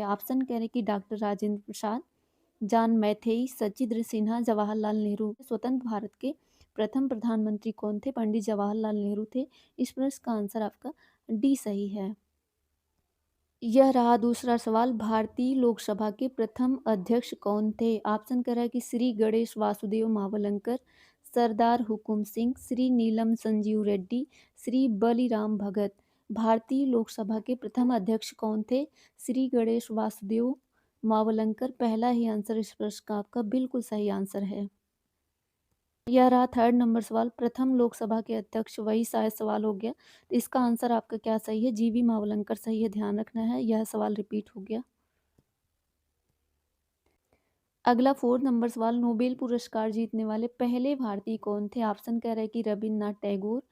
Option कह रहे कि डॉक्टर राजेंद्र प्रसाद, जॉन मैथेई, सचिंद्र सिन्हा, जवाहरलाल नेहरू। स्वतंत्र भारत के प्रथम प्रधानमंत्री कौन थे? पंडित जवाहरलाल नेहरू थे। इस प्रश्न का आंसर आपका डी सही है। यह रहा दूसरा सवाल, भारतीय लोकसभा के प्रथम अध्यक्ष कौन थे? ऑप्शन कह रहा है कि श्री गणेश वासुदेव मावलंकर, सरदार हुकुम सिंह, श्री नीलम संजीव रेड्डी, श्री बलिराम भगत। भारतीय लोकसभा के प्रथम अध्यक्ष कौन थे? श्री गणेश वासुदेव मावलंकर। पहला ही आंसर इस प्रश्न का आपका बिल्कुल सही आंसर है। यह रहा थर्ड नंबर सवाल, प्रथम लोकसभा के अध्यक्ष, वही शायद सवाल हो गया। तो इसका आंसर आपका क्या सही है? जीवी मावलंकर सही है, ध्यान रखना है, यह सवाल रिपीट हो गया। अगला फोर्थ नंबर सवाल, नोबेल पुरस्कार जीतने वाले पहले भारतीय कौन थे? ऑप्शन कह रहे हैं कि रविन्द्रनाथ टैगोर,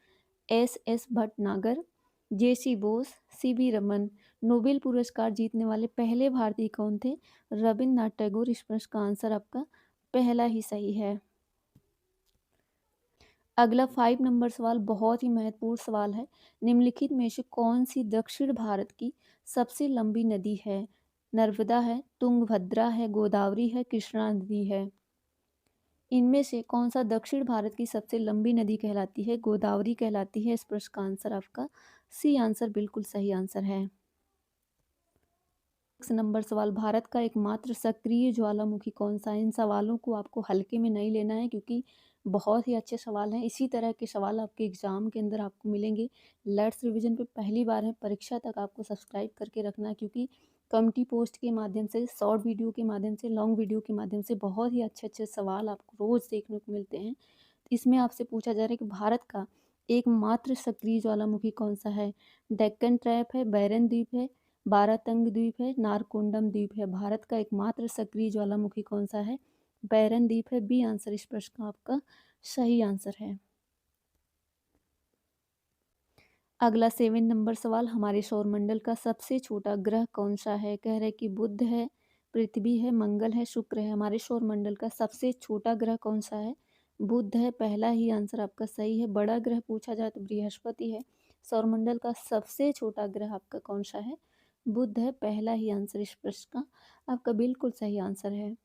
एस भटनागर, जेसी बोस, सीवी रमन। नोबेल पुरस्कार जीतने वाले पहले भारतीय कौन थे? रविन्द्रनाथ टैगोर। इस प्रश्न का आंसर आपका पहला ही सही है। अगला 5 नंबर सवाल बहुत ही महत्वपूर्ण सवाल है, निम्नलिखित में से कौन सी दक्षिण भारत की सबसे लंबी नदी है? नर्मदा है, तुंगभद्रा है, गोदावरी है, कृष्णा नदी है। इनमें से कौन सा दक्षिण भारत की सबसे लंबी नदी कहलाती है? गोदावरी कहलाती है। इस प्रश्न का आंसर आपका सी आंसर बिल्कुल सही आंसर है। 6 नंबर सवाल, भारत का एकमात्र सक्रिय ज्वालामुखी कौन सा है? इन सवालों को आपको हल्के में नहीं लेना है क्योंकि बहुत ही अच्छे सवाल हैं। इसी तरह के सवाल आपके एग्जाम के अंदर आपको मिलेंगे। लेट्स रिवीजन पे पहली बार है, परीक्षा तक आपको सब्सक्राइब करके रखना है क्योंकि कम्युनिटी पोस्ट के माध्यम से, शॉर्ट वीडियो के माध्यम से, लॉन्ग वीडियो के माध्यम से बहुत ही अच्छे अच्छे सवाल आपको रोज़ देखने को मिलते हैं। इसमें आपसे पूछा जा रहा है कि भारत का एकमात्र सक्रिय ज्वालामुखी कौन सा है? डेक्कन ट्रैप है, बैरन द्वीप है, बारातंग द्वीप है, नारकोंडम द्वीप है। भारत का एकमात्र सक्रिय ज्वालामुखी कौन सा है? बैरन द्वीप है। बी आंसर इस प्रश्न का आपका सही आंसर है। अगला 7 नंबर सवाल, हमारे सौरमंडल का सबसे छोटा ग्रह कौन सा है? कह रहे कि बुध है, पृथ्वी है, मंगल है, शुक्र है। हमारे सौरमंडल का सबसे छोटा ग्रह कौन सा है? बुध है। पहला ही आंसर आपका सही है। बड़ा ग्रह पूछा जाए तो बृहस्पति है। सौरमंडल का सबसे छोटा ग्रह आपका कौन सा है? बुध है। पहला ही आंसर इस प्रश्न का आपका बिल्कुल सही आंसर है।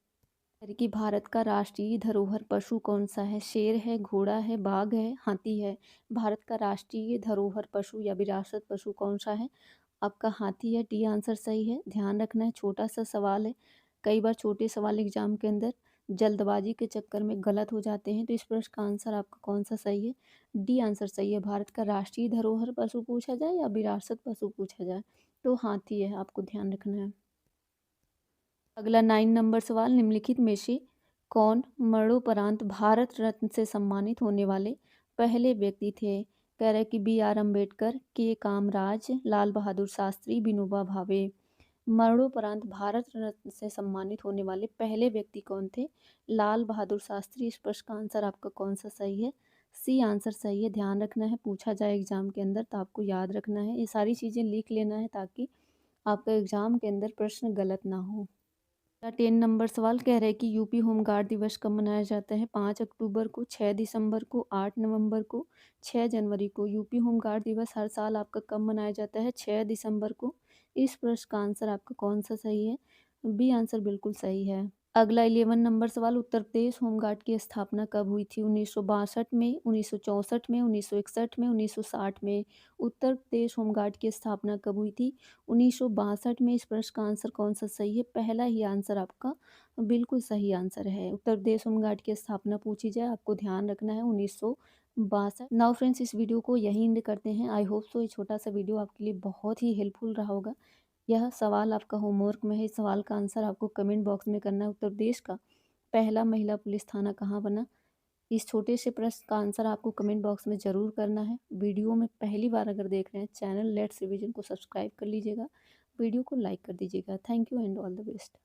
कि भारत का राष्ट्रीय धरोहर पशु कौन सा है? शेर है, घोड़ा है, बाघ है, हाथी है। भारत का राष्ट्रीय धरोहर पशु या विरासत पशु कौन सा है? आपका हाथी है। डी आंसर सही है। ध्यान रखना है, छोटा सा सवाल है। कई बार छोटे सवाल एग्जाम के अंदर जल्दबाजी के चक्कर में गलत हो जाते हैं। तो इस प्रश्न का आंसर आपका कौन सा सही है? डी आंसर सही है। भारत का राष्ट्रीय धरोहर पशु पूछा जाए या विरासत पशु पूछा जाए तो हाथी है, आपको ध्यान रखना है। अगला 9 नंबर सवाल, निम्नलिखित में से कौन मरणोपरांत भारत रत्न से सम्मानित होने वाले पहले व्यक्ति थे? कह रहे कि बी आर अम्बेडकर, के कामराज, लाल बहादुर शास्त्री, विनोबा भावे। मरणोपरांत भारत रत्न से सम्मानित होने वाले पहले व्यक्ति कौन थे? लाल बहादुर शास्त्री। इस प्रश्न का आंसर आपका कौन सा सही है? सी आंसर सही है। ध्यान रखना है, पूछा जाए एग्जाम के अंदर तो आपको याद रखना है, ये सारी चीज़ें लिख लेना है ताकि आपका एग्जाम के अंदर प्रश्न गलत ना हो। 10 नंबर सवाल कह रहे हैं कि यूपी होमगार्ड दिवस कब मनाया जाता है? 5 अक्टूबर को, 6 दिसंबर को, 8 नवंबर को, 6 जनवरी को। यूपी होमगार्ड दिवस हर साल आपका कब मनाया जाता है? 6 दिसंबर को। इस प्रश्न का आंसर आपका कौन सा सही है? बी आंसर बिल्कुल सही है। अगला 11 नंबर सवाल, उत्तर प्रदेश होमगार्ड की स्थापना कब हुई थी? 1962 में, 1964 में, 1961 में, 1960 में। उत्तर प्रदेश होमगार्ड की स्थापना कब हुई थी? 1962 में। इस प्रश्न का आंसर कौन सा सही है? पहला ही आंसर आपका बिल्कुल सही आंसर है। उत्तर प्रदेश होमगार्ड की स्थापना पूछी जाए आपको ध्यान रखना है 1962। नाउ फ्रेंड्स, इस वीडियो को यहीं एंड करते हैं। आई होप सो ये छोटा सा वीडियो आपके लिए बहुत ही हेल्पफुल रहा होगा। यह सवाल आपका होमवर्क में है। इस सवाल का आंसर आपको कमेंट बॉक्स में करना है। उत्तर प्रदेश का पहला महिला पुलिस थाना कहाँ बना? इस छोटे से प्रश्न का आंसर आपको कमेंट बॉक्स में ज़रूर करना है। वीडियो में पहली बार अगर देख रहे हैं, चैनल लेट्स रिवीजन को सब्सक्राइब कर लीजिएगा, वीडियो को लाइक कर दीजिएगा। Thank you and all the best.